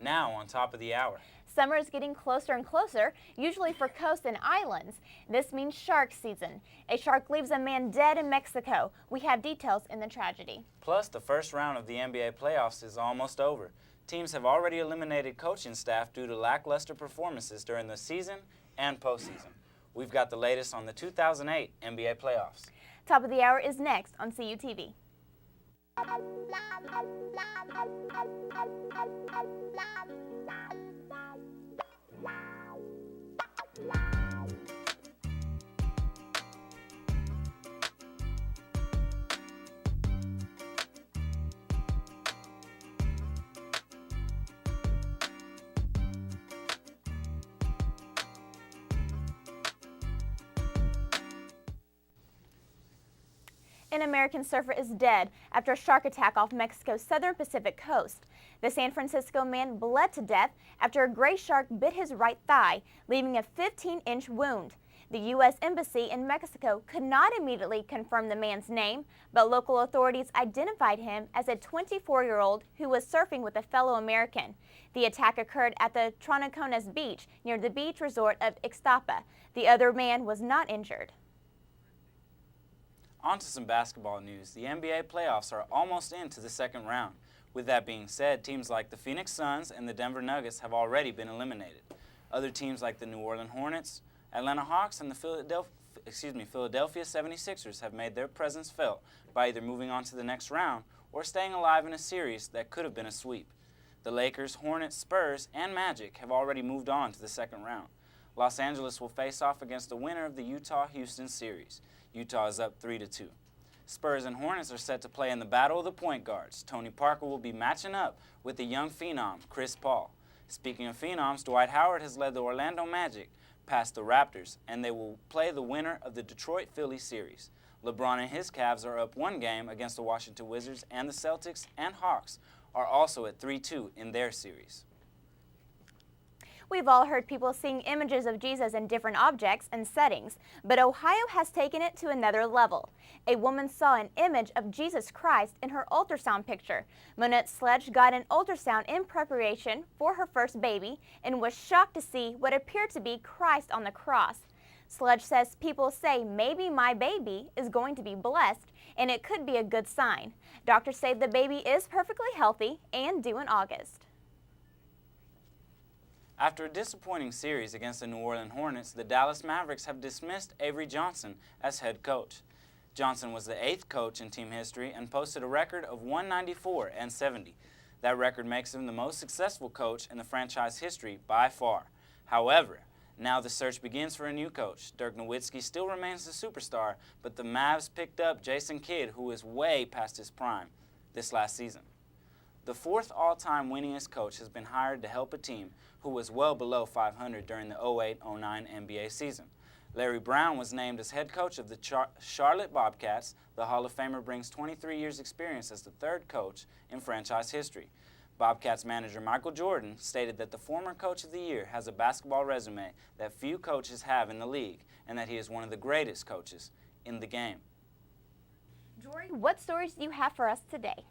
Now on top of the hour. Summer is getting closer and closer, usually for coasts and islands. This means shark season. A shark leaves a man dead in Mexico. We have details in the tragedy. Plus, the first round of the NBA playoffs is almost over. Teams have already eliminated coaching staff due to lackluster performances during the season and postseason. We've got the latest on the 2008 NBA playoffs. Top of the hour is next on CUTV. An American surfer is dead after a shark attack off Mexico's southern Pacific coast. The San Francisco man bled to death after a gray shark bit his right thigh, leaving a 15-inch wound. The U.S. Embassy in Mexico could not immediately confirm the man's name, but local authorities identified him as a 24-year-old who was surfing with a fellow American. The attack occurred at the Tronacones Beach near the beach resort of Ixtapa. The other man was not injured. On to some basketball news. The NBA playoffs are almost into the second round. With that being said, teams like the Phoenix Suns and the Denver Nuggets have already been eliminated. Other teams like the New Orleans Hornets, Atlanta Hawks, and the Philadelphia 76ers have made their presence felt by either moving on to the next round or staying alive in a series that could have been a sweep. The Lakers, Hornets, Spurs, and Magic have already moved on to the second round. Los Angeles will face off against the winner of the Utah-Houston series. Utah is up 3-2. Spurs and Hornets are set to play in the battle of the point guards. Tony Parker will be matching up with the young phenom, Chris Paul. Speaking of phenoms, Dwight Howard has led the Orlando Magic past the Raptors, and they will play the winner of the Detroit-Philly series. LeBron and his Cavs are up one game against the Washington Wizards, and the Celtics and Hawks are also at 3-2 in their series. We've all heard people seeing images of Jesus in different objects and settings, but Ohio has taken it to another level. A woman saw an image of Jesus Christ in her ultrasound picture. Monette Sledge got an ultrasound in preparation for her first baby and was shocked to see what appeared to be Christ on the cross. Sledge says people say maybe my baby is going to be blessed, and it could be a good sign. Doctors say the baby is perfectly healthy and due in August. After a disappointing series against the New Orleans Hornets, the Dallas Mavericks have dismissed Avery Johnson as head coach. Johnson was the 8th coach in team history and posted a record of 194-70. That record makes him the most successful coach in the franchise history by far. However, now the search begins for a new coach. Dirk Nowitzki still remains the superstar, but the Mavs picked up Jason Kidd, who is way past his prime this last season. The 4th all-time winningest coach has been hired to help a team who was well below 500 during the 08-09 NBA season. Larry Brown was named as head coach of the Charlotte Bobcats. The Hall of Famer brings 23 years' experience as the 3rd coach in franchise history. Bobcats manager Michael Jordan stated that the former coach of the year has a basketball resume that few coaches have in the league, and that he is one of the greatest coaches in the game. Jory, what stories do you have for us today?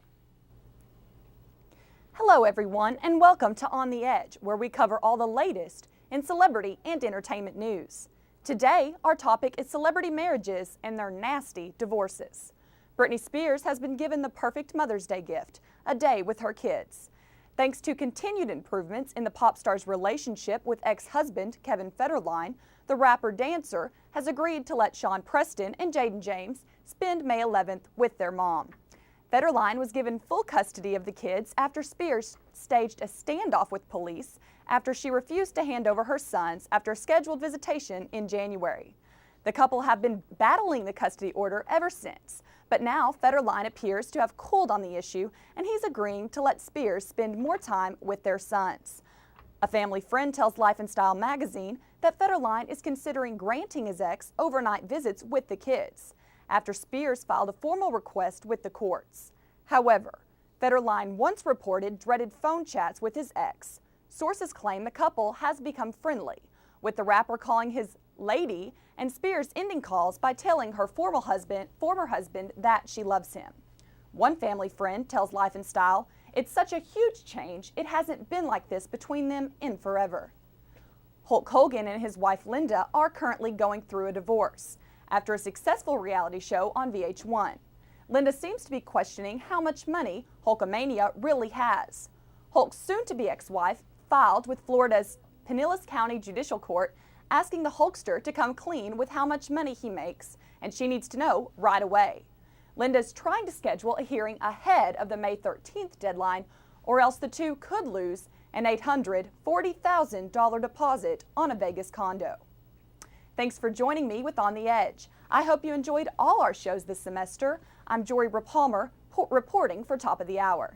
Hello everyone, and welcome to On the Edge, where we cover all the latest in celebrity and entertainment news. Today, our topic is celebrity marriages and their nasty divorces. Britney Spears has been given the perfect Mother's Day gift, a day with her kids. Thanks to continued improvements in the pop star's relationship with ex-husband Kevin Federline, the rapper-dancer has agreed to let Sean Preston and Jaden James spend May 11th with their mom. Federline was given full custody of the kids after Spears staged a standoff with police after she refused to hand over her sons after a scheduled visitation in January. The couple have been battling the custody order ever since, but now Federline appears to have cooled on the issue, and he's agreeing to let Spears spend more time with their sons. A family friend tells Life and Style magazine that Federline is considering granting his ex overnight visits with the kids, after Spears filed a formal request with the courts. However, Federline once reported dreaded phone chats with his ex. Sources claim the couple has become friendly, with the rapper calling his lady and Spears ending calls by telling her former husband that she loves him. One family friend tells Life and Style It's such a huge change, it hasn't been like this between them in forever. Hulk Hogan and his wife Linda are currently going through a divorce after a successful reality show on VH1. Linda seems to be questioning how much money Hulkamania really has. Hulk's soon-to-be ex-wife filed with Florida's Pinellas County Judicial Court asking the Hulkster to come clean with how much money he makes, and she needs to know right away. Linda's trying to schedule a hearing ahead of the May 13th deadline, or else the two could lose an $840,000 deposit on a Vegas condo. Thanks for joining me with On the Edge. I hope you enjoyed all our shows this semester. I'm Jory Palmer reporting for Top of the Hour.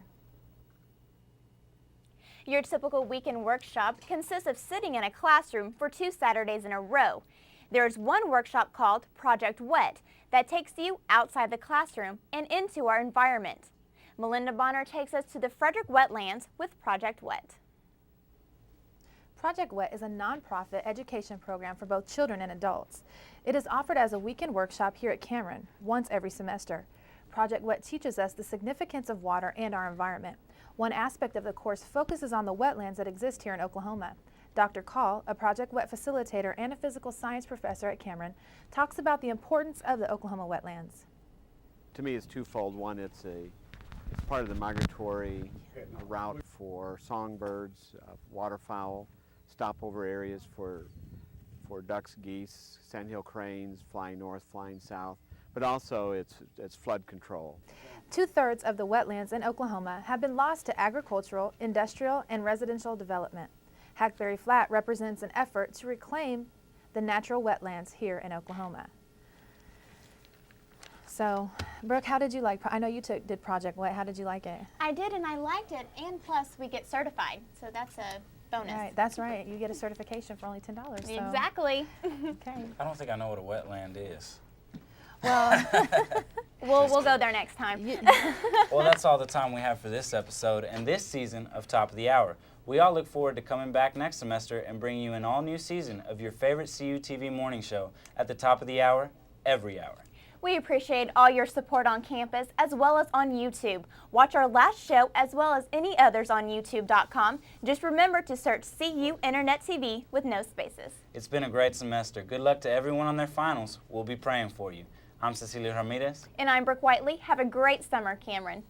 Your typical weekend workshop consists of sitting in a classroom for 2 Saturdays in a row. There's one workshop called Project Wet that takes you outside the classroom and into our environment. Melinda Bonner takes us to the Frederick Wetlands with Project Wet. Project Wet is a nonprofit education program for both children and adults. It is offered as a weekend workshop here at Cameron, once every semester. Project Wet teaches us the significance of water and our environment. One aspect of the course focuses on the wetlands that exist here in Oklahoma. Dr. Call, a Project Wet facilitator and a physical science professor at Cameron, talks about the importance of the Oklahoma wetlands. To me, it's twofold. One, it's part of the migratory route for songbirds, waterfowl, stopover areas for ducks, geese, sandhill cranes, flying north, flying south, but also it's flood control. 2/3 of the wetlands in Oklahoma have been lost to agricultural, industrial, and residential development. Hackberry Flat represents an effort to reclaim the natural wetlands here in Oklahoma. So, Brooke, how did you like? I know you did Project Wet. How did you like it? I did, and I liked it, and plus we get certified, so that's a bonus. Right, that's right. You get a certification for only $10. So. Exactly. Okay. I don't think I know what a wetland is. Well, we'll go there next time. Well, that's all the time we have for this episode and this season of Top of the Hour. We all look forward to coming back next semester and bringing you an all-new season of your favorite CUTV morning show at the top of the hour, every hour. We appreciate all your support on campus as well as on YouTube. Watch our last show as well as any others on youtube.com. Just remember to search CUInternetTV with no spaces. It's been a great semester. Good luck to everyone on their finals. We'll be praying for you. I'm Cecilia Ramirez. And I'm Brooke Whiteley. Have a great summer, Cameron.